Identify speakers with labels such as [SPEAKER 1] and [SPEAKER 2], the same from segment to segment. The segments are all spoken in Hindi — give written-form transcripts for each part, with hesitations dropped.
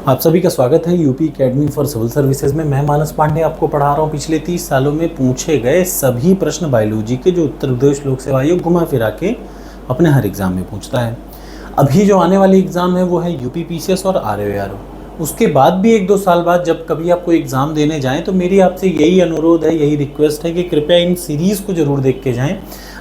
[SPEAKER 1] आप सभी का स्वागत है UP academy for civil services में। मैं मानस पांडे आपको पढ़ा रहा हूँ पिछले 30 सालों में पूछे गए सभी प्रश्न बायोलॉजी के जो उत्तर प्रदेश लोक सेवा आयोग घुमा फिरा के अपने हर एग्जाम में पूछता है। अभी जो आने वाली एग्ज़ाम है वो है यूपी पीसीएस और आरओ। उसके बाद भी 1-2 साल बाद जब कभी आपको एग्ज़ाम देने जाएँ तो मेरी आपसे यही अनुरोध है, यही रिक्वेस्ट है कि कृपया इन सीरीज़ को ज़रूर देख के जाएँ।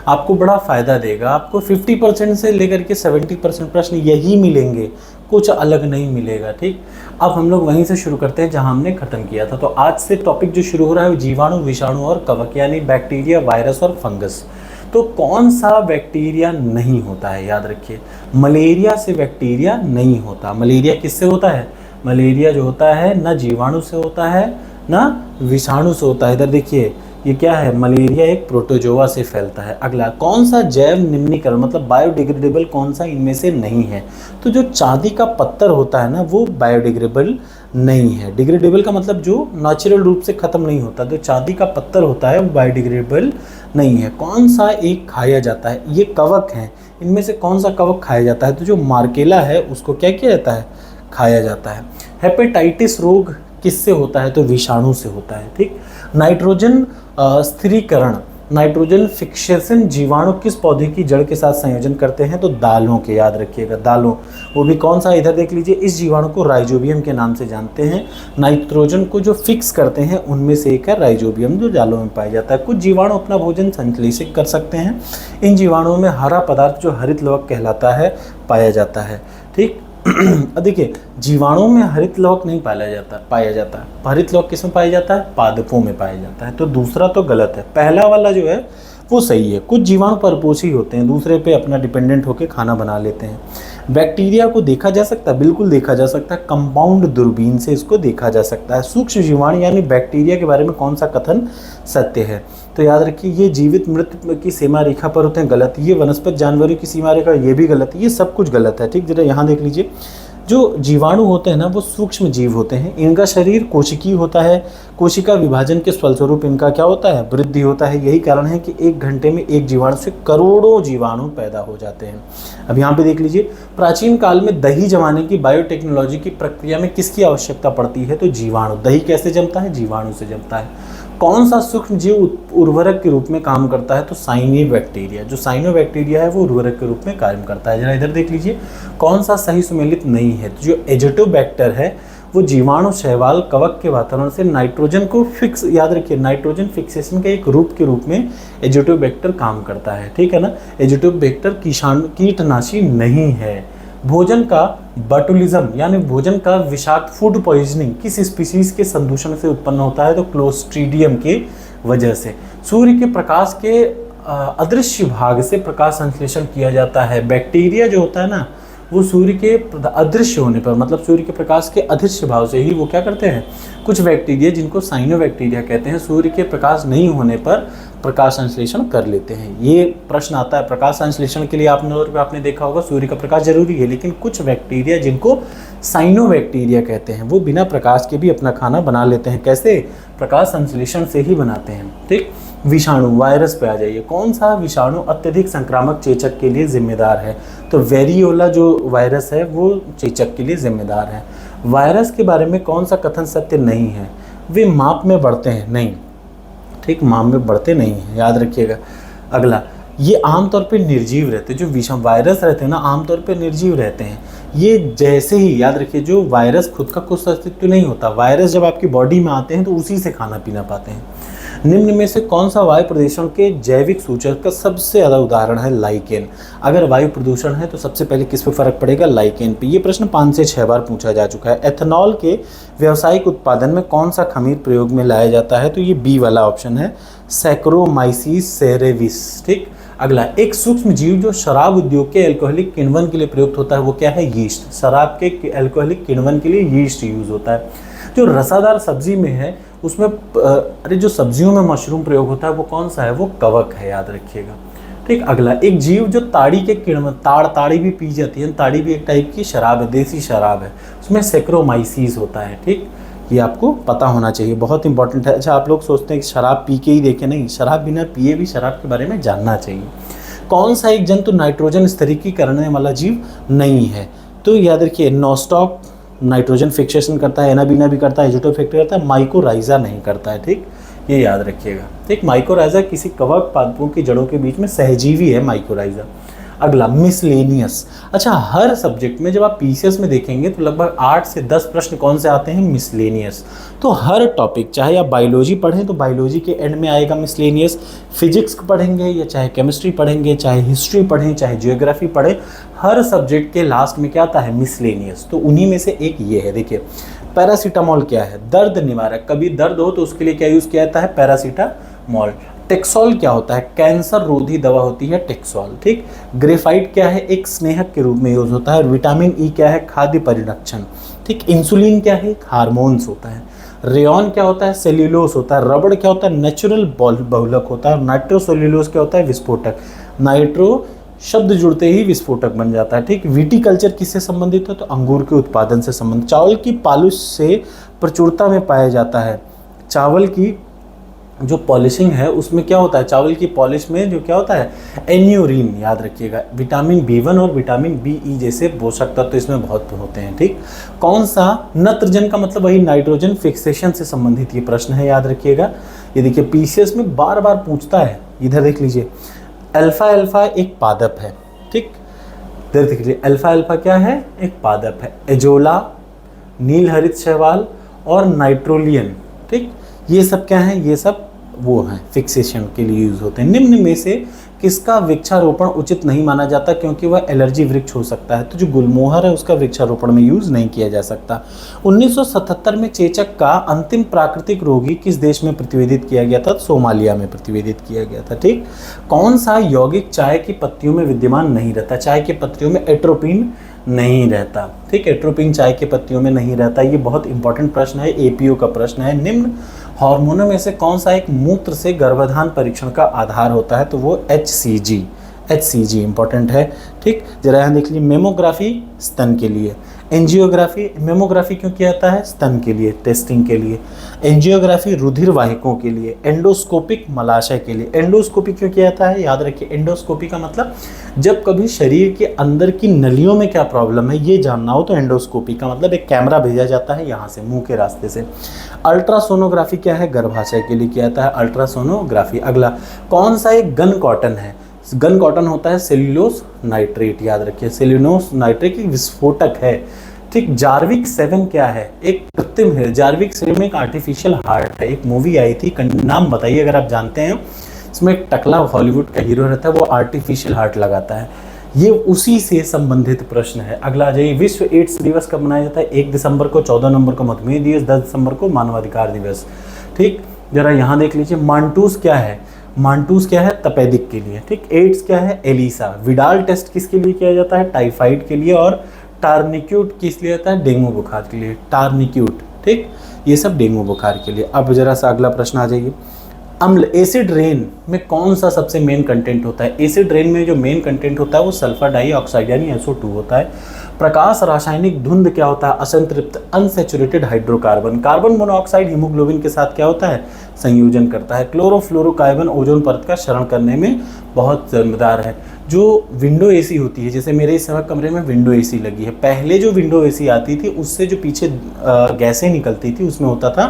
[SPEAKER 1] आपको बड़ा फ़ायदा देगा। आपको 50% से लेकर के 70% प्रश्न यही मिलेंगे, कुछ अलग नहीं मिलेगा। ठीक, अब हम लोग वहीं से शुरू करते हैं जहां हमने ख़त्म किया था। तो आज से टॉपिक जो शुरू हो रहा है वो जीवाणु, विषाणु और कवक यानी बैक्टीरिया, वायरस और फंगस। तो कौन सा बैक्टीरिया नहीं होता है, याद रखिए, मलेरिया से बैक्टीरिया नहीं होता। मलेरिया किससे होता है? मलेरिया जो होता है ना जीवाणु से होता है ना विषाणु से होता है। इधर देखिए, ये क्या है? मलेरिया एक प्रोटोजोआ से फैलता है। अगला, कौन सा जैव निम्नीकरण मतलब बायोडिग्रेडेबल कौन सा इनमें से नहीं है? तो जो चांदी का पत्थर होता है ना वो बायोडिग्रेडेबल नहीं है। डिग्रेडेबल का मतलब जो नेचुरल रूप से ख़त्म नहीं होता। जो चांदी का पत्थर होता है वो बायोडिग्रेडेबल नहीं है। कौन सा एक खाया जाता है? ये कवक हैं। इनमें से कौन सा कवक खाया जाता है? तो जो मार्केला है उसको क्या किया जाता है? खाया जाता है। हेपेटाइटिस रोग किससे होता है? तो विषाणु से होता है। ठीक, नाइट्रोजन स्थिरीकरण, नाइट्रोजन फिक्सेशन जीवाणु किस पौधे की जड़ के साथ संयोजन करते हैं? तो दालों के, याद रखिएगा, दालों। वो भी कौन सा? इधर देख लीजिए, इस जीवाणु को राइजोबियम के नाम से जानते हैं। नाइट्रोजन को जो फिक्स करते हैं उनमें से एक है राइजोबियम, जो दालों में पाया जाता है। कुछ जीवाणु अपना भोजन संश्लेषित कर सकते हैं। इन जीवाणुओं में हरा पदार्थ जो हरित लवक कहलाता है पाया जाता है। ठीक, देखिए, जीवाणुओं में हरित लवक नहीं पाया जाता। हरित लवक किस में पाया जाता है? पादपों में पाया जाता है। तो दूसरा तो गलत है, पहला वाला जो है वो सही है। कुछ जीवाणु परपोषी होते हैं, दूसरे पे अपना डिपेंडेंट होकर खाना बना लेते हैं। बैक्टीरिया को देखा जा सकता है, बिल्कुल देखा जा सकता है। कंपाउंड दूरबीन से इसको देखा जा सकता है। सूक्ष्म जीवाणु यानी बैक्टीरिया के बारे में कौन सा कथन सत्य है? तो याद रखिए, ये जीवित मृत की सीमा रेखा पर होते हैं, गलत। ये वनस्पति जानवरों की सीमा रेखा, ये भी गलत। ये सब कुछ गलत है। ठीक, जरा यहाँ देख लीजिए, जो जीवाणु होते हैं ना वो सूक्ष्म जीव होते हैं। इनका शरीर कोशिकीय होता है। कोशिका विभाजन के फलस्वरूप इनका क्या होता है? वृद्धि होता है। यही कारण है कि 1 घंटे में एक जीवाणु से करोड़ों जीवाणु पैदा हो जाते हैं। अब यहाँ पे देख लीजिए, प्राचीन काल में दही जमाने की बायोटेक्नोलॉजी की प्रक्रिया में किसकी आवश्यकता पड़ती है? तो जीवाणु। दही कैसे जमता है? जीवाणु से जमता है। कौन सा सूक्ष्म जीव उर्वरक के रूप में काम करता है? तो साइनोबैक्टीरिया। जो साइनोबैक्टीरिया है वो उर्वरक के रूप में कार्य करता है। जरा इधर देख लीजिए, कौन सा सही सुमेलित नहीं है? तो जो एजोटोबैक्टर है वो जीवाणु, शैवाल, कवक के वातावरण से नाइट्रोजन को फिक्स, याद रखिए, नाइट्रोजन फिक्सेशन के एक रूप के रूप में एजोटोबैक्टर काम करता है। ठीक है ना, एजोटोबैक्टर कीटनाशी नहीं है। भोजन का बटुलिज्म यानी भोजन का विषाक्त फूड पॉइजनिंग किस स्पीसीज के संदूषण से उत्पन्न होता है? तो क्लोस्ट्रीडियम के वजह से। सूर्य के प्रकाश के अदृश्य भाग से प्रकाश संश्लेषण किया जाता है। बैक्टीरिया जो होता है ना वो सूर्य के अदृश्य होने पर, मतलब सूर्य के प्रकाश के अदृश्य भाव से ही वो क्या करते हैं? कुछ बैक्टीरिया जिनको साइनोबैक्टीरिया कहते हैं, सूर्य के प्रकाश नहीं होने पर प्रकाश संश्लेषण कर लेते हैं। ये प्रश्न आता है। प्रकाश संश्लेषण के लिए आपने देखा होगा सूर्य का प्रकाश जरूरी है, लेकिन कुछ बैक्टीरिया जिनको साइनोबैक्टीरिया कहते हैं वो बिना प्रकाश के भी अपना खाना बना लेते हैं। कैसे? प्रकाश संश्लेषण से ही बनाते हैं। ठीक, विषाणु, वायरस पे आ जाइए। कौन सा विषाणु अत्यधिक संक्रामक चेचक के लिए जिम्मेदार है? तो वेरियोला जो वायरस है वो चेचक के लिए जिम्मेदार है। वायरस के बारे में कौन सा कथन सत्य नहीं है? वे माप में बढ़ते हैं, नहीं। ठीक, माप में बढ़ते नहीं हैं, याद रखिएगा। अगला, ये आमतौर पे निर्जीव रहते हैं। जो विषाणु वायरस रहते हैं ना आमतौर पे निर्जीव रहते हैं। ये जैसे ही, याद रखिए, जो वायरस खुद का कुछ अस्तित्व नहीं होता। वायरस जब आपकी बॉडी में आते हैं तो उसी से खाना पीना पाते हैं। निम्न में से कौन सा वायु प्रदूषण के जैविक सूचक का सबसे ज़्यादा उदाहरण है? लाइकेन। अगर वायु प्रदूषण है तो सबसे पहले किस पे फर्क पड़ेगा? लाइकेन पे। ये प्रश्न 5 से 6 बार पूछा जा चुका है। एथेनॉल के व्यावसायिक उत्पादन में कौन सा खमीर प्रयोग में लाया जाता है? तो ये बी वाला ऑप्शन है, सैक्रोमाइसिस सेरेविस। ठीक, अगला, एक सूक्ष्म जीव जो शराब उद्योग के अल्कोहलिक किण्वन के लिए प्रयुक्त होता है वो क्या है? यीस्ट। शराब के अल्कोहलिक किण्वन के लिए यीस्ट यूज होता है। जो रसादार सब्जी में है उसमें जो सब्जियों में मशरूम प्रयोग होता है वो कौन सा है? वो कवक है, याद रखिएगा। ठीक, अगला, एक जीव जो ताड़ी के किण्वन, ताड़ी भी पी जाती है। ताड़ी भी एक टाइप की शराब है, देसी शराब है, उसमें सैक्रोमाइसिस होता है। ठीक, ये आपको पता होना चाहिए, बहुत इंपॉर्टेंट है। अच्छा, आप लोग सोचते हैं कि शराब पी के ही देखें, नहीं, शराब बिना पिए भी शराब के बारे में जानना चाहिए। कौन सा एक जंतु नाइट्रोजन स्तरीकीकरण करने वाला जीव नहीं है? तो याद रखिए, नॉस्टॉक, नाइट्रोजन फिक्सेशन करता है, एनाबीना भी करता है, एजिटो फैक्ट्री करता है, माइकोराइजा नहीं करता है। ठीक, ये याद रखिएगा। ठीक, माइकोराइजा किसी कवक पादपों की जड़ों के बीच में सहजीवी है माइकोराइजा। अगला मिसलेनियस। अच्छा, हर सब्जेक्ट में जब आप पीसीएस में देखेंगे तो लगभग 8 से 10 प्रश्न कौन से आते हैं, मिसलेनियस। तो हर टॉपिक, चाहे आप बायोलॉजी पढ़ें तो बायोलॉजी के एंड में आएगा मिसलेनियस, फिजिक्स पढ़ेंगे या चाहे केमिस्ट्री पढ़ेंगे, चाहे हिस्ट्री पढ़ें, चाहे जियोग्राफी पढ़ें, हर सब्जेक्ट के लास्ट में क्या आता है, मिसलेनियस। तो उन्हीं में से एक ये है। देखिए, पैरासीटामोल क्या है, दर्द निवारक। कभी दर्द हो तो उसके लिए क्या यूज़ किया जाता है, पैरासीटामोल। टेक्सोल क्या होता है, कैंसर रोधी दवा होती है टेक्सोल। ठीक, ग्रेफाइट क्या है, एक स्नेहक के रूप में यूज होता है। विटामिन ई क्या है, खाद्य परिरक्षण। ठीक, इंसुलिन क्या है, हार्मोन्स होता है। रेयन क्या होता है, सेल्यूलोस होता है। रबड़ क्या होता है, नेचुरल बहुलक होता है। नाइट्रोसेल्यूलोस क्या होता है, विस्फोटक। नाइट्रो शब्द जुड़ते ही विस्फोटक बन जाता है। ठीक, विटिकल्चर किससे संबंधित है, तो अंगूर के उत्पादन से संबंधित। चावल की पॉलिश से प्रचुरता में पाया जाता है। चावल की जो पॉलिशिंग है उसमें क्या होता है, चावल की पॉलिश में जो क्या होता है, एन्यूरिन, याद रखिएगा। विटामिन बी1 और विटामिन बी जैसे पोषक तत्व तो इसमें बहुत होते हैं। ठीक, कौन सा, नत्रजन का मतलब वही नाइट्रोजन फिक्सेशन से संबंधित ये प्रश्न है, याद रखिएगा। ये देखिए पीसीएस में बार बार पूछता है, इधर देख लीजिए। अल्फा अल्फा एक पादप है। ठीक, इधर देख लीजिए, अल्फा अल्फा क्या है, एक पादप है। एजोला, नीलहरित शैवाल और नाइट्रोलियन। ठीक, ये सब क्या है, ये सब वो हैं फिक्सेशन के लिए यूज होते हैं। निम्न में से किसका वृक्षारोपण उचित नहीं माना जाता, क्योंकि वह एलर्जी वृक्ष हो सकता है। तो जो गुलमोहर है उसका वृक्षारोपण में यूज नहीं किया जा सकता। 1977 में चेचक का अंतिम प्राकृतिक रोगी किस देश में प्रतिवेदित किया गया था, सोमालिया में प्रतिवेदित किया गया था। ठीक, कौन सा यौगिक चाय की पत्तियों में विद्यमान नहीं रहता, चाय की पत्तियों में एट्रोपिन नहीं रहता। ठीक, एट्रोपिन चाय के पत्तियों में नहीं रहता। ये बहुत इंपॉर्टेंट प्रश्न है, एपीओ का प्रश्न है। निम्न हार्मोनों में से कौन सा एक मूत्र से गर्भाधान परीक्षण का आधार होता है, तो वो HCG इंपॉर्टेंट है। ठीक, जरा यहाँ देख लीजिए, मेमोग्राफी स्तन के लिए, एंजियोग्राफी, मेमोग्राफी क्यों किया जाता है, स्तन के लिए, टेस्टिंग के लिए। एंजियोग्राफी रुधिर वाहिकों के लिए। एंडोस्कोपिक मलाशय के लिए। एंडोस्कोपी क्यों किया जाता है, याद रखिए, एंडोस्कोपी का मतलब जब कभी शरीर के अंदर की नलियों में क्या प्रॉब्लम है ये जानना हो तो एंडोस्कोपी का मतलब एक कैमरा भेजा जाता है यहाँ से, मुंह के रास्ते से। अल्ट्रासोनोग्राफी क्या है, गर्भाशय के लिए किया जाता है अल्ट्रासोनोग्राफी। अगला, कौन सा एक गन कॉटन है, गन कॉटन होता है सेल्यूलोस नाइट्रेट, याद रखिए, सेल्यूलोस नाइट्रेट एक विस्फोटक है। ठीक, जार्विक 7 क्या है, एक कृत्रिम है। जार्विक 7 एक आर्टिफिशियल हार्ट है। एक मूवी आई थी, नाम बताइए अगर आप जानते हैं। इसमें एक टकला हॉलीवुड का हीरो रहता है, वो आर्टिफिशियल हार्ट लगाता है। ये उसी से संबंधित प्रश्न है। अगला आ जाइए, विश्व एड्स दिवस कब मनाया जाता है, 1 दिसंबर को, 14 नवंबर को मधुमेह दिवस, 10 दिसंबर को मानवाधिकार दिवस। ठीक, जरा यहाँ देख लीजिए, मांटूस क्या है, मांटूस क्या है, तपेदिक के लिए। ठीक, एड्स क्या है, एलिसा। विडाल टेस्ट किसके लिए किया जाता है, टाइफाइड के लिए। और टार्निक्यूट किस लिए आता है, डेंगू बुखार के लिए, टार्निक्यूट। ठीक, ये सब डेंगू बुखार के लिए। अब जरा सा अगला प्रश्न आ जाइए, अम्ल, एसिड रेन में कौन सा सबसे मेन कंटेंट होता है। एसिड रेन में जो मेन कंटेंट होता है वो सल्फर डाइऑक्साइड यानी SO2 होता है। प्रकाश रासायनिक धुंध क्या होता है, असंतृप्त unsaturated hydrocarbon. Carbon monoxide haemoglobin के साथ क्या होता है, संयोजन करता है। क्लोरोफ्लोरोकार्बन ओजोन परत का क्षरण करने में बहुत जिम्मेदार है। जो विंडो एसी होती है, जैसे मेरे इस समय कमरे में विंडो एसी लगी है, पहले जो विंडो एसी आती थी उससे जो पीछे गैसें निकलती थी उसमें होता था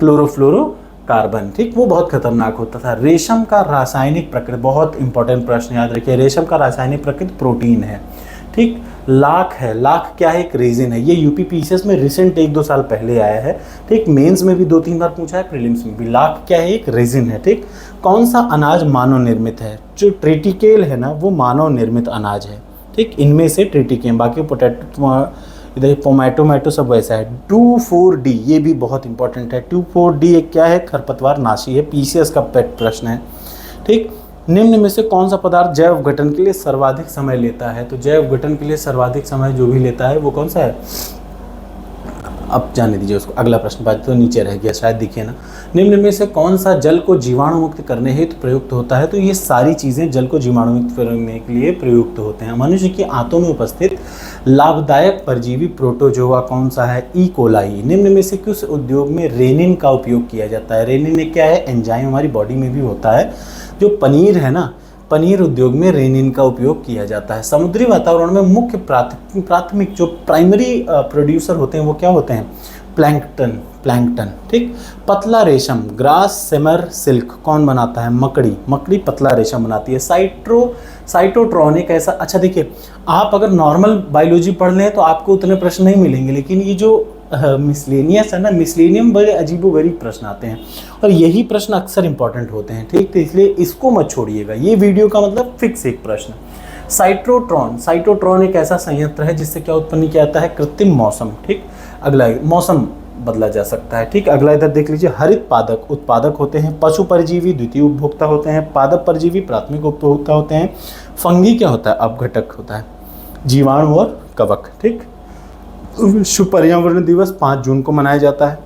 [SPEAKER 1] क्लोरोफ्लोरोकार्बन। ठीक, वो बहुत खतरनाक होता था। रेशम का रासायनिक प्रकृति, बहुत इंपॉर्टेंट प्रश्न याद रखिए, रेशम का रासायनिक प्रकृति प्रोटीन है। ठीक, लाख है, लाख क्या है, एक रेजिन है। ये यूपी पीसीएस में रिसेंट 1-2 साल पहले आया है। ठीक, मेंस में भी 2-3 बार पूछा है, प्रीलिम्स में भी। लाख क्या है, एक रेजिन है। ठीक, कौन सा अनाज मानव निर्मित है, जो ट्रिटिकेल है ना वो मानव निर्मित अनाज है। ठीक, इनमें से ट्रिटिकेल, बाकी पोटैटो, इधर पोमैटो सब वैसा है। 2,4-D ये भी बहुत इंपॉर्टेंट है। 2,4-D एक क्या है, खरपतवार नाशी है, पीसीएस का पेट प्रश्न है। ठीक, निम्न में से कौन सा पदार्थ जैव गठन के लिए सर्वाधिक समय लेता है, तो जैव गठन के लिए सर्वाधिक समय जो भी लेता है वो कौन सा है, अब जाने दीजिए उसको। अगला प्रश्न बात तो नीचे रह गया शायद, दिखे ना। निम्न में से कौन सा जल को जीवाणु मुक्त करने हेतु प्रयुक्त होता है, तो ये सारी चीज़ें जल को जीवाणु मुक्त करने के लिए प्रयुक्त होते हैं। मनुष्य की आंतों में उपस्थित लाभदायक परजीवी प्रोटोजोआ कौन सा है, ई कोलाई। निम्न में से किस उद्योग में रेनिन का उपयोग किया जाता है, रेनिन एक क्या है, एंजाइम, हमारी बॉडी में भी होता है। जो पनीर है ना, पनीर उद्योग में रेनिन का उपयोग किया जाता है। समुद्री वातावरण में मुख्य प्राथमिक जो प्राइमरी प्रोड्यूसर होते हैं वो क्या होते हैं? प्लैंकटन। ठीक। पतला रेशम, ग्रास सेमर सिल्क कौन बनाता है? मकड़ी पतला रेशम बनाती है। साइटोट्रॉन एक ऐसा, अच्छा देखिए, आप अगर नॉर्मल बायोलॉजी पढ़ लें तो आपको उतने प्रश्न नहीं मिलेंगे, लेकिन ये जो मिसलेनियस है ना, मिसलेनियम बड़े अजीबोगरीब प्रश्न आते हैं और यही प्रश्न अक्सर इंपॉर्टेंट होते हैं। ठीक, तो इसलिए इसको मत छोड़िएगा, ये वीडियो का मतलब फिक्स एक प्रश्न। साइटोट्रॉन एक ऐसा संयंत्र है जिससे क्या उत्पन्न किया जाता है? कृत्रिम मौसम। ठीक, अगला मौसम बदला जा सकता है। ठीक, अगला इधर देख लीजिए, हरित पादप उत्पादक होते हैं, पशु परजीवी द्वितीय उपभोक्ता होते हैं, पादप परजीवी प्राथमिक उपभोक्ता होते हैं, फंगी क्या होता है? अपघटक होता है, जीवाणु और कवक। ठीक, विश्व पर्यावरण दिवस 5 जून को मनाया जाता है।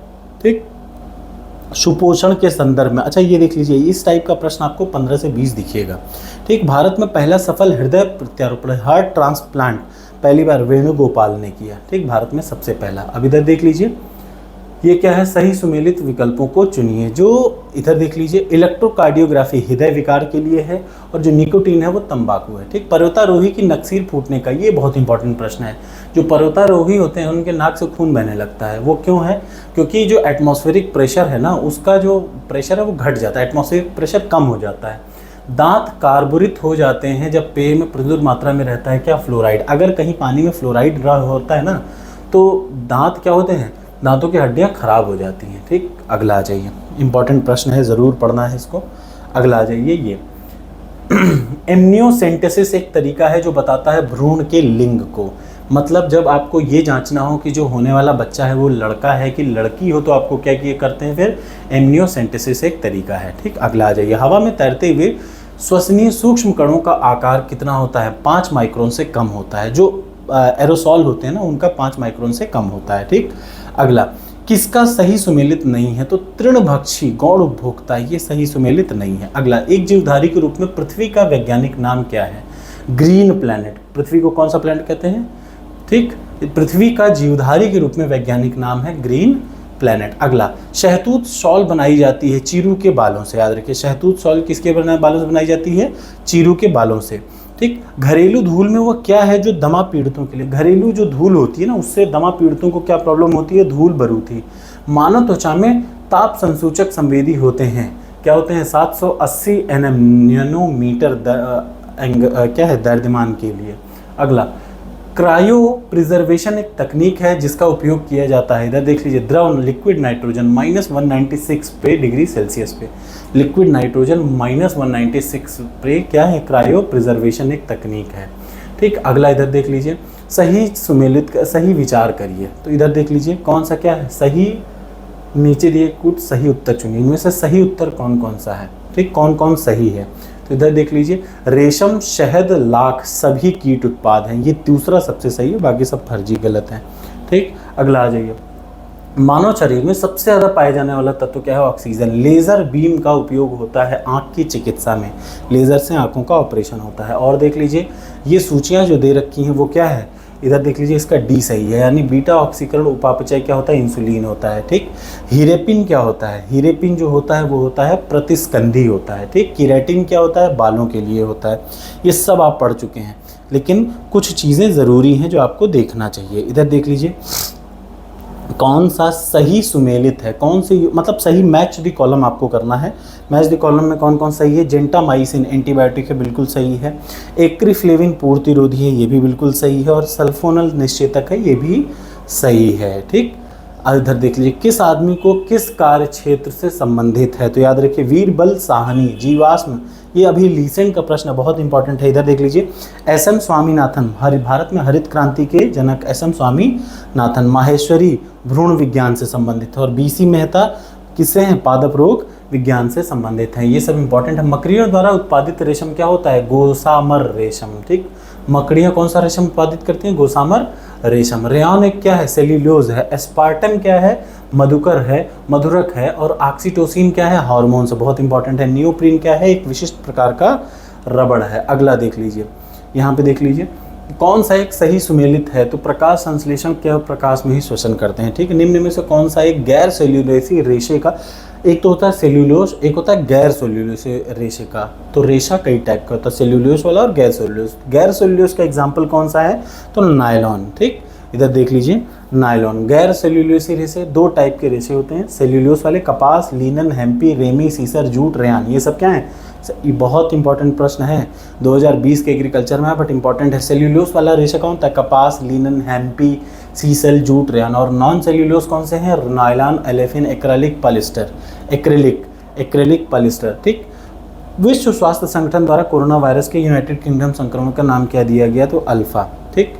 [SPEAKER 1] ठीक, सुपोषण के संदर्भ में, अच्छा ये देख लीजिए, इस टाइप का प्रश्न आपको 15 से 20 दिखेगा। ठीक, भारत में पहला सफल हृदय प्रत्यारोपण हार्ट ट्रांसप्लांट पहली बार वेणुगोपाल ने किया। ठीक, भारत में सबसे पहला। अब इधर देख लीजिए, ये क्या है? सही सुमेलित विकल्पों को चुनिए। जो इधर देख लीजिए, इलेक्ट्रोकार्डियोग्राफी हृदय विकार के लिए है और जो निकोटीन है वो तंबाकू है। ठीक, पर्वतारोही की नक्सीर फूटने का, ये बहुत इंपॉर्टेंट प्रश्न है। जो पर्वतारोही होते हैं उनके नाक से खून बहने लगता है, वो क्यों है? क्योंकि जो एटमॉस्फेरिक प्रेशर है ना, उसका जो प्रेशर है वो घट जाता है, एटमॉस्फेरिक प्रेशर कम हो जाता है। दांत कार्बोरित हो जाते हैं जब पेय में प्रचुर मात्रा में रहता है क्या? फ्लोराइड। अगर कहीं पानी में फ्लोराइड होता है ना तो दांत क्या होते हैं? दांतों की हड्डियां खराब हो जाती हैं। ठीक, अगला आ जाइए, इंपॉर्टेंट प्रश्न है, ज़रूर पढ़ना है इसको। अगला आ जाइए, ये एमनियोसेंटेसिस एक तरीका है जो बताता है भ्रूण के लिंग को। मतलब जब आपको ये जांचना हो कि जो होने वाला बच्चा है वो लड़का है कि लड़की हो, तो आपको क्या किए करते हैं? फिर एमनियोसेंटेसिस एक तरीका है। ठीक, अगला आ जाइए, हवा में तैरते हुए श्वसनीय सूक्ष्म कणों का आकार कितना होता है? 5 माइक्रोन से कम होता है। जो एरोसॉल होते हैं ना, उनका 5 माइक्रोन से कम होता है। ठीक, अगला, किसका सही सुमेलित नहीं है? तो तृणभक्षी गौण उपभोक्ता, ये सही सुमेलित नहीं है। अगला, एक जीवधारी के रूप में पृथ्वी का वैज्ञानिक नाम क्या है? Green planet. पृथ्वी को कौन सा प्लैनेट कहते हैं? ठीक, पृथ्वी का जीवधारी के रूप में वैज्ञानिक नाम है ग्रीन प्लैनेट। अगला, शहतूत शॉल बनाई जाती है चीरू के बालों से। याद रखिए, शहतूत शॉल किसके बालों से बनाई जाती है? चीरू के बालों से। ठीक, घरेलू धूल में वो क्या है जो दमा पीड़ितों के लिए? घरेलू जो धूल होती है ना, उससे दमा पीड़ितों को क्या प्रॉब्लम होती है? धूल बरूथी। मानव त्वचा में ताप संसूचक संवेदी होते हैं, क्या होते हैं? 780 नैनोमीटर क्या है? द्रव्यमान के लिए। अगला, क्रायो प्रिजर्वेशन एक तकनीक है जिसका उपयोग किया जाता है, इधर देख लीजिए, द्रव लिक्विड नाइट्रोजन -196 पे डिग्री सेल्सियस पे, लिक्विड नाइट्रोजन -196 पे क्या है? क्रायो प्रिजर्वेशन एक तकनीक है। ठीक, अगला इधर देख लीजिए, सही विचार करिए। तो इधर देख लीजिए, कौन सा क्या है? सही, नीचे दिए कुछ सही उत्तर चुनिए, इनमें से सही उत्तर कौन कौन सा है? ठीक, कौन कौन सही है? तो इधर देख लीजिए, रेशम, शहद, लाख सभी कीट उत्पाद हैं, ये दूसरा सबसे सही है, बाकी सब फर्जी गलत हैं। ठीक, अगला आ जाइए, मानव शरीर में सबसे ज़्यादा पाए जाने वाला तत्व क्या है? ऑक्सीजन। लेज़र बीम का उपयोग होता है आँख की चिकित्सा में, लेज़र से आँखों का ऑपरेशन होता है। और देख लीजिए, ये सूचियाँ जो दे रखी हैं वो क्या है? इधर देख लीजिए, इसका डी सही है, यानी बीटा ऑक्सीकरण उपापचय क्या होता है? इंसुलिन होता है। ठीक, हीरेपिन क्या होता है? हीरेपिन जो होता है वो होता है प्रतिस्कंधी होता है। ठीक, केराटिन क्या होता है? बालों के लिए होता है। ये सब आप पढ़ चुके हैं, लेकिन कुछ चीज़ें ज़रूरी हैं जो आपको देखना चाहिए। इधर देख लीजिए, कौन सा सही सुमेलित है, कौन सी मतलब सही मैच द कॉलम आपको करना है। मैच द कॉलम में कौन कौन सही है? जेंटामाइसिन एंटीबायोटिक है, बिल्कुल सही है। एक्रिफ्लेविन पूर्तिरोधी है, ये भी बिल्कुल सही है। और सल्फोनल निश्चेतक है, ये भी सही है। ठीक, इधर देख लीजिए, किस आदमी को किस कार्य क्षेत्र से संबंधित है? तो याद रखिए, वीरबल साहनी, जीवाश्म, ये अभी रीसेंट का प्रश्न बहुत इंपॉर्टेंट है। इधर देख लीजिए, एस.एम. स्वामीनाथन, भारत में हरित क्रांति के जनक एस.एम. स्वामीनाथन। माहेश्वरी भ्रूण विज्ञान से संबंधित है। और बी.सी. मेहता किससे हैं? पादप रोग विज्ञान से संबंधित हैं। ये सब इंपॉर्टेंट है। मकड़ियों द्वारा उत्पादित रेशम क्या होता है? गोसामर रेशम। ठीक, मकड़ियाँ कौन सा रेशम उत्पादित करती हैं? गोसामर रेशम। रेयॉन एक क्या है? सेल्यूलोज है। एस्पार्टम क्या है? मधुकर है, मधुरक है। और ऑक्सीटोसिन क्या है? हार्मोन से, बहुत इंपॉर्टेंट है। नियोप्रीन क्या है? एक विशिष्ट प्रकार का रबड़ है। अगला देख लीजिए, यहाँ पे देख लीजिए, कौन सा एक सही सुमेलित है? तो प्रकाश संश्लेषण केवल प्रकाश में ही श्वसन करते हैं, ठीक है। निम्न में से कौन सा एक गैर सेल्यूलोसी रेशे का, एक तो होता है सेल्यूलोस, एक होता है गैर सेल्यूलोसी रेशे का। तो रेशा कई टाइप का होता है, सेल्यूलोस वाला और गैर सेल्यूलोस। गैर सेल्यूलोस का एग्जाम्पल कौन सा है? तो नायलॉन, ठीक। इधर देख लीजिए, नायलॉन। गैर सेल्यूलोसी रेशे, दो टाइप के रेशे होते हैं, सेल्यूलोस वाले कपास, linen, Hampi, ramie, सीसर, jute, Ryan, ये सब क्या है? ये बहुत इंपॉर्टेंट प्रश्न है 2020 के एग्रीकल्चर में, बट इंपॉर्टेंट है। सेल्यूलोस वाला रेशा कौन होता है? कपास, linen, hemp, sisal, jute, rayon. और नॉन सेल्यूलोस कौन से हैं? Nylon, olefin, acrylic, polyester, acrylic polyester, ठीक। विश्व स्वास्थ्य संगठन द्वारा कोरोना वायरस के यूनाइटेड किंगडम संक्रमण का नाम क्या दिया गया? तो अल्फा, ठीक।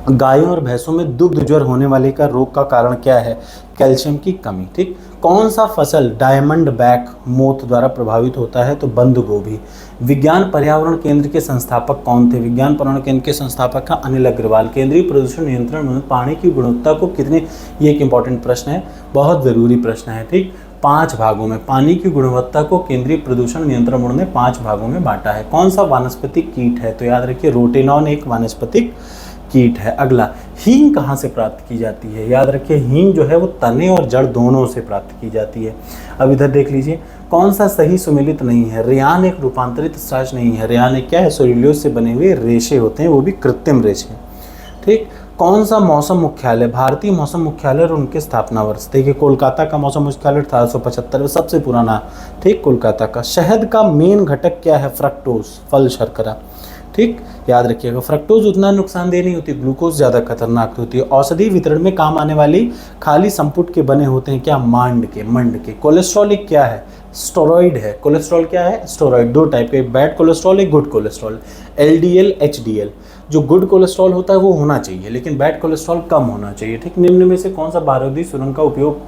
[SPEAKER 1] गायों और भैंसों में दुग्ध ज्वर होने वाले का रोग का कारण क्या है? कैल्शियम की कमी, ठीक। कौन सा फसल डायमंड बैक मोथ द्वारा प्रभावित होता है? तो बंद गोभी। विज्ञान पर्यावरण केंद्र के संस्थापक कौन थे? विज्ञान पर्यावरण केंद्र के संस्थापक का अनिल अग्रवाल। केंद्रीय प्रदूषण नियंत्रण में पानी की गुणवत्ता को कितने, ये एक इंपॉर्टेंट प्रश्न है, बहुत ज़रूरी प्रश्न है, ठीक। 5 भागों में पानी की गुणवत्ता को केंद्रीय प्रदूषण नियंत्रण बोर्ड ने 5 भागों में बांटा है। कौन सा वानस्पतिक कीट है? तो याद रखिए, रोटेनॉन एक वानस्पतिक कीट है। अगला, हींग कहाँ से प्राप्त की जाती है? याद रखिए, हींग जो है वो तने और जड़ दोनों से प्राप्त की जाती है। अब इधर देख लीजिए, कौन सा सही सुमेलित नहीं है? रेयान एक रूपांतरित स्टार्च नहीं है। रेयान एक क्या है? सेल्यूलोज से बने हुए रेशे होते हैं, वो भी कृत्रिम रेशे, ठीक। कौन सा मौसम मुख्यालय? भारतीय मौसम मुख्यालय और उनके स्थापना वर्ष। देखिए, कोलकाता का मौसम मुख्यालय 1875 में, सबसे पुराना, ठीक, कोलकाता का। शहद का मेन घटक क्या है? फ्रक्टोज, फल शर्करा, ठीक। याद रखिएगा, फ्रक्टोज उतना नुकसानदेह नहीं होती, ग्लूकोज ज़्यादा खतरनाक होती है। औषधि वितरण में काम आने वाली खाली संपुट के बने होते हैं क्या? मंड के। कोलेस्ट्रॉल एक क्या है? स्टेरॉइड है। कोलेस्ट्रॉल क्या है? स्टेरॉइड। दो टाइप के, बैड कोलेस्ट्रॉल, एक गुड कोलेस्ट्रॉल। LDL, HDL। जो गुड कोलेस्ट्रॉल होता है वो होना चाहिए, लेकिन बैड कोलेस्ट्रॉल कम होना चाहिए, ठीक। निम्न में से कौन सा बारूदी सुरंग का उपयोग,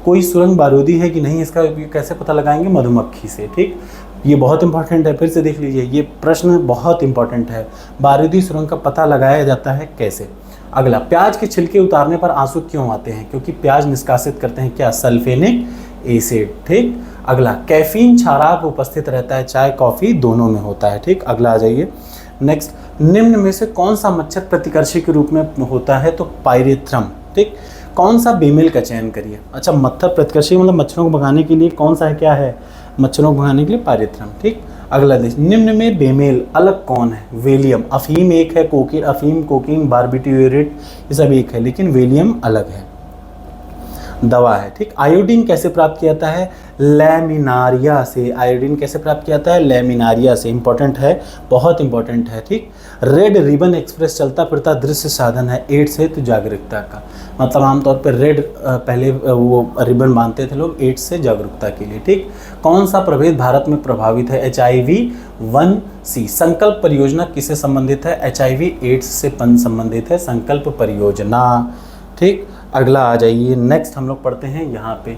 [SPEAKER 1] कोई सुरंग बारूदी है कि नहीं, इसका उपयोग कैसे पता लगाएंगे? मधुमक्खी से, ठीक। ये बहुत इंपॉर्टेंट है, फिर से देख लीजिए, ये प्रश्न बहुत इंपॉर्टेंट है। बारूदी सुरंग का पता लगाया जाता है कैसे? अगला, प्याज के छिलके उतारने पर आंसू क्यों आते हैं? क्योंकि प्याज निष्कासित करते हैं क्या? सल्फेनिक एसिड, ठीक। अगला, कैफीन क्षारक उपस्थित रहता है, चाय कॉफी दोनों में होता है, ठीक। अगला आ जाइए, नेक्स्ट, निम्न में से कौन सा मच्छर प्रतिकर्षी के रूप में होता है? तो पायरेथ्रम, ठीक। कौन सा बेमेल का चयन करिए? अच्छा, मच्छर प्रतिकर्षी मतलब मच्छरों को भगाने के लिए कौन सा है, क्या है? मच्छरों को भगाने के लिए पायरेथ्रम, ठीक। अगला देश, निम्न में बेमेल अलग कौन है? वेलियम। अफीम एक है, कोकीन, अफीम, कोकीन, बारबिट्यूरेट, ये सब एक है, लेकिन वेलियम अलग है, दवा है, ठीक। आयोडीन कैसे प्राप्त किया जाता है? लैमिनारिया से। आयोडीन कैसे प्राप्त किया जाता है? लैमिनारिया से। इंपॉर्टेंट है, बहुत इंपॉर्टेंट है, ठीक। रेड रिबन एक्सप्रेस चलता फिरता दृश्य साधन है एड्स हेतु जागरूकता का। मतलब आमतौर पर रेड पहले वो रिबन बांधते थे लोग एड्स से जागरूकता के लिए, ठीक। कौन सा प्रभेद भारत में प्रभावित है? HIV-1C। संकल्प परियोजना किससे संबंधित है? HIV एड्स से संबंधित है संकल्प परियोजना, ठीक। अगला आ जाइए, नेक्स्ट हम लोग पढ़ते हैं यहाँ पे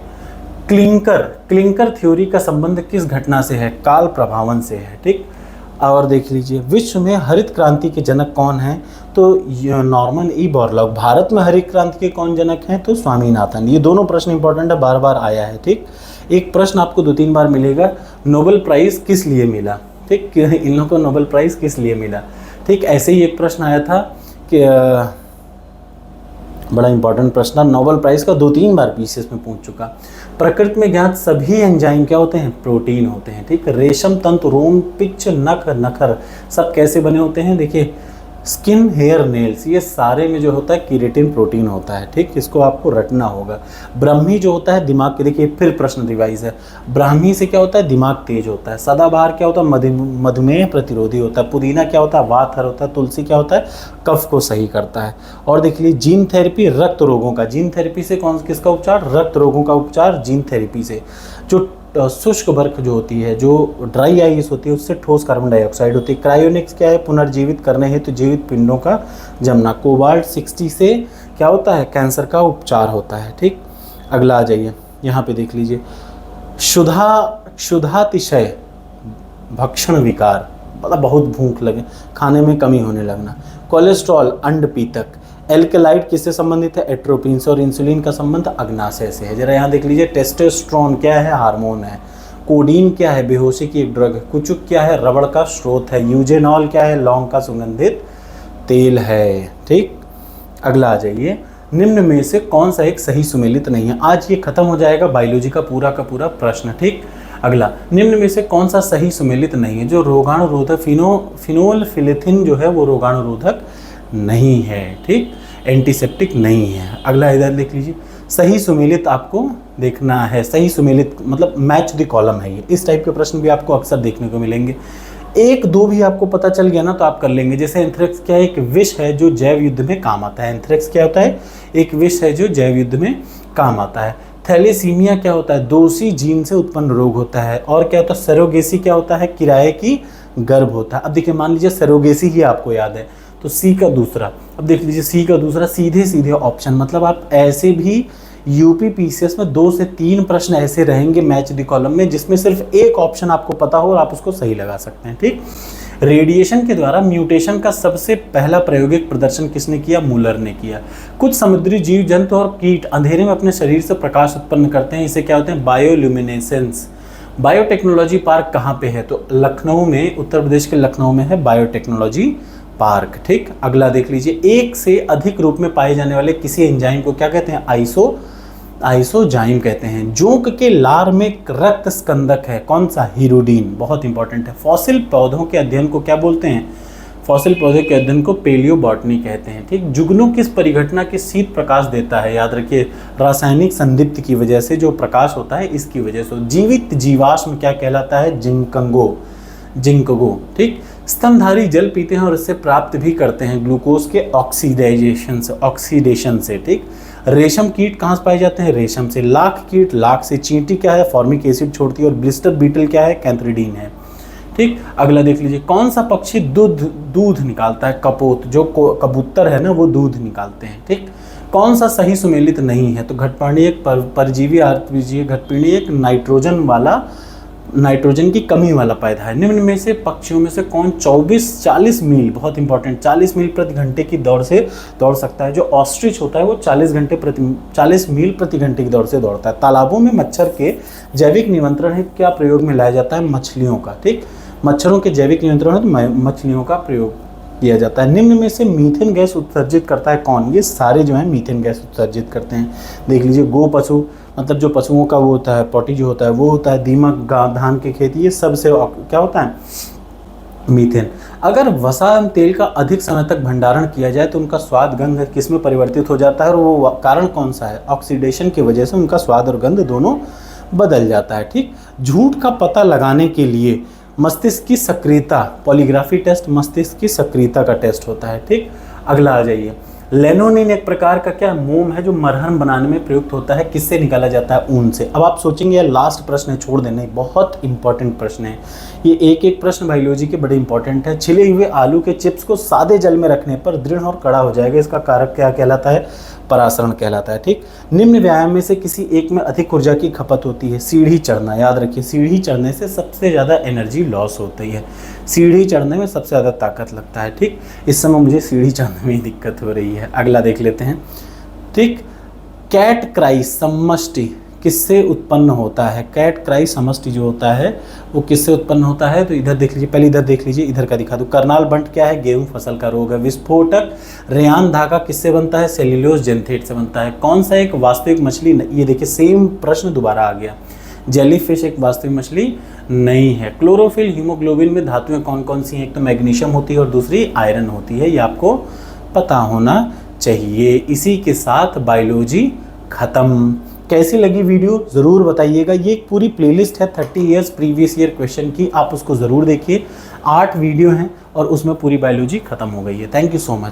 [SPEAKER 1] क्लिंकर थ्योरी का संबंध किस घटना से है? काल प्रभावन से है, ठीक। और देख लीजिए, विश्व में हरित क्रांति के जनक कौन हैं? तो नॉर्मन ई बोरलॉग। भारत में हरित क्रांति के कौन जनक हैं? तो स्वामीनाथन। ये दोनों प्रश्न इंपॉर्टेंट है, बार बार आया है, ठीक। एक प्रश्न आपको 2-3 बार मिलेगा, नोबेल प्राइज़ किस लिए मिला, ठीक। इन लोगों को नोबेल प्राइज़ किस लिए मिला, ठीक। ऐसे ही एक प्रश्न आया था कि बड़ा इंपॉर्टेंट प्रश्न, नोबेल प्राइज़ का 2-3 बार पीसीएस में पूछ चुका। प्रकृति में ज्ञात सभी एंजाइम क्या होते हैं? प्रोटीन होते हैं, ठीक। रेशम तंतु, रोम, पिच, नख, नखर सब कैसे बने होते हैं? देखिए, स्किन, हेयर, नेल्स, ये सारे में जो होता है केराटिन प्रोटीन होता है, ठीक। इसको आपको रटना होगा। ब्राह्मी जो होता है दिमाग के, देखिए फिर प्रश्न रिवाइज है, ब्राह्मी से क्या होता है? दिमाग तेज होता है। सदाबहार क्या होता है? मधुमेह प्रतिरोधी होता है। पुदीना क्या होता है? वातहर होता है। तुलसी क्या होता है? कफ को सही करता है। और देख लीजिए, जीन थेरेपी रक्त रोगों का, जीन थेरेपी से किसका उपचार? रक्त रोगों का उपचार जीन थेरेपी से। जो शुष्क बर्फ जो होती है, जो ड्राई आइस होती है, उससे ठोस कार्बन डाइऑक्साइड होती है। क्रायोनिक्स क्या है? पुनर्जीवित करने हेतु जीवित पिंडों का जमना। कोबाल्ट 60 से क्या होता है? कैंसर का उपचार होता है, ठीक। अगला आ जाइए, यहाँ पे देख लीजिए, क्षुधातिशय भक्षण विकार, मतलब बहुत भूख लगे, खाने में कमी होने लगना। कोलेस्ट्रॉल अंडपीतक। एल्केलाइड किससे संबंधित है? एट्रोपिन से। और इंसुलिन का संबंध अग्नाशय से है। जरा यहाँ देख लीजिए, टेस्टोस्टेरोन क्या है? हार्मोन है। कोडीन क्या है? बेहोशी की एक ड्रग है। कुचुक क्या है? रबड़ का स्रोत है। यूजेनॉल क्या है? लौंग का सुगंधित तेल है। ठीक, अगला आ जाइए, निम्न में से कौन सा एक सही सुमेलित नहीं है। आज ये खत्म हो जाएगा बायोलॉजी का पूरा प्रश्न। ठीक, अगला, निम्न में से कौन सा सही सुमेलित नहीं है। जो रोगाणुरोधक फिनोल्फिलेथिन जो है वो रोगाणुरोधक नहीं है। ठीक, एंटीसेप्टिक नहीं है। अगला इधर देख लीजिए, सही सुमेलित आपको देखना है। सही सुमेलित मतलब मैच द कॉलम है ये। इस टाइप के प्रश्न भी आपको अक्सर देखने को मिलेंगे। एक दो भी आपको पता चल गया ना तो आप कर लेंगे। जैसे एंथ्रेक्स क्या है, एक विष है जो जैव युद्ध में काम आता है। एंथ्रेक्स क्या होता है, एक विष है जो जैव युद्ध में काम आता है। थैलेसीमिया क्या होता है, दोषी जीन से उत्पन्न रोग होता है। और क्या होता है, सरोगेसी क्या होता है, किराए की गर्भ होता है। अब देखिए, मान लीजिए सरोगेसी ही आपको याद है तो सी का दूसरा, अब देख लीजिए सी का दूसरा सीधे ऑप्शन, मतलब आप ऐसे भी यूपी पीसीएस में 2 से 3 प्रश्न ऐसे रहेंगे मैच द कॉलम में जिसमें सिर्फ एक ऑप्शन आपको पता हो और आप उसको सही लगा सकते हैं। ठीक, रेडिएशन के द्वारा म्यूटेशन का सबसे पहला प्रायोगिक प्रदर्शन किसने किया, मूलर ने किया। कुछ समुद्री जीव जंतु और कीट अंधेरे में अपने शरीर से प्रकाश उत्पन्न करते हैं, इसे क्या होते हैं, बायोल्यूमिनेसेंस। बायोटेक्नोलॉजी पार्क कहाँ पे है, तो लखनऊ में, उत्तर प्रदेश के लखनऊ में है बायोटेक्नोलॉजी पार्क। ठीक, अगला देख लीजिए, एक से अधिक रूप में पाए जाने वाले किसी एंजाइम को क्या कहते हैं, आइसोजाइम कहते हैं। जोंक के लार में रक्त स्कंदक है, कौन सा, हीरोडीन, बहुत इंपॉर्टेंट है। फॉसिल पौधों के अध्ययन को क्या बोलते हैं, फॉसिल पौधे के अध्ययन को पेलियोबॉटनी कहते हैं। ठीक, जुगनू किस परिघटना के शीत प्रकाश देता है, याद रखिए रासायनिक संदीप्ति की वजह से जो प्रकाश होता है इसकी वजह से। जीवित जीवाश्म क्या कहलाता है, जिंकगो। ठीक, स्तनधारी जल पीते हैं और इससे प्राप्त भी करते हैं ग्लूकोज के ऑक्सीडेशन से। ठीक, रेशम कीट कहाँ से पाए जाते हैं, रेशम से। लाख कीट, लाख से। चींटी क्या है, फॉर्मिक एसिड छोड़ती है। और ब्लिस्टर बीटल क्या है, कैंथ्रिडीन है। ठीक, अगला देख लीजिए, कौन सा पक्षी दूध निकालता है, कपोत, जो कबूतर है ना वो दूध निकालते हैं। ठीक, कौन सा सही सुमेलित नहीं है, तो घटपर्णी एक परजीवी, आर्तवीजीय घटपर्णी एक नाइट्रोजन की कमी वाला पैदा है। निम्न में से पक्षियों में से कौन 40 मील, बहुत इंपॉर्टेंट, 40 मील प्रति घंटे की दौड़ से दौड़ सकता है। जो ऑस्ट्रिच होता है वो 40 मील प्रति घंटे की दौड़ से दौड़ता है। तालाबों में मच्छर के जैविक नियंत्रण है क्या प्रयोग में लाया जाता है, मछलियों का। ठीक, मच्छरों के जैविक नियंत्रण है तो मछलियों का प्रयोग किया जाता है। निम्न में से मीथेन गैस उत्सर्जित करता है कौन, ये सारे जो है मीथेन गैस उत्सर्जित करते हैं। देख लीजिए, गो पशु, मतलब जो पशुओं का वो होता है, पॉटी जो होता है वो होता है, दीमक, धान की खेती, ये सब से क्या होता है, मीथेन। अगर वसा तेल का अधिक समय तक भंडारण किया जाए तो उनका स्वाद गंध किस में परिवर्तित हो जाता है, और वो कारण कौन सा है, ऑक्सीडेशन की वजह से उनका स्वाद और गंध दोनों बदल जाता है। ठीक, झूठ का पता लगाने के लिए मस्तिष्क की सक्रियता, पॉलीग्राफी टेस्ट मस्तिष्क की सक्रियता का टेस्ट होता है। ठीक, अगला आ जाइए, लेनोनिन एक प्रकार का क्या मोम है जो मरहम बनाने में प्रयुक्त होता है, किससे निकाला जाता है, ऊन से। अब आप सोचेंगे यार लास्ट प्रश्न है, छोड़ देना, बहुत इंपॉर्टेंट प्रश्न है ये। एक प्रश्न बायोलॉजी के बड़े इंपॉर्टेंट है। छिले हुए आलू के चिप्स को सादे जल में रखने पर दृढ़ और कड़ा हो जाएगा, इसका कारक क्या कहलाता है, परासरण कहलाता है। ठीक, निम्न व्यायाम में से किसी एक में अधिक ऊर्जा की खपत होती है, सीढ़ी चढ़ना। याद रखिए, सीढ़ी चढ़ने से सबसे ज़्यादा एनर्जी लॉस होती है, सीढ़ी चढ़ने में सबसे ज़्यादा ताकत लगता है। ठीक, इस समय मुझे सीढ़ी चढ़ने में दिक्कत हो रही है। अगला देख लेते हैं। ठीक, कैट क्राई समष्टि किससे उत्पन्न होता है, कैट क्राई समष्टि जो होता है वो किससे उत्पन्न होता है, तो इधर देख लीजिए, पहले इधर देख लीजिए, इधर का दिखा दूँ। करनाल बंट क्या है, गेहूं फसल का रोग है। विस्फोटक रेयान धागा किससे बनता है, सेल्यूलोज जेंथेट से बनता है। कौन सा एक वास्तविक मछली, ये देखिए सेम प्रश्न दोबारा आ गया, जेलीफिश एक वास्तविक मछली नहीं है। क्लोरोफिल हीमोग्लोबिन में धातुएं कौन कौन सी हैं, एक तो मैग्नीशियम होती है और दूसरी आयरन होती है, ये आपको पता होना चाहिए। इसी के साथ बायोलॉजी खत्म। कैसी लगी वीडियो ज़रूर बताइएगा। ये एक पूरी प्लेलिस्ट है 30 इयर्स प्रीवियस ईयर क्वेश्चन की, आप उसको ज़रूर देखिए। 8 वीडियो हैं और उसमें पूरी बायोलॉजी खत्म हो गई है। Thank you so much.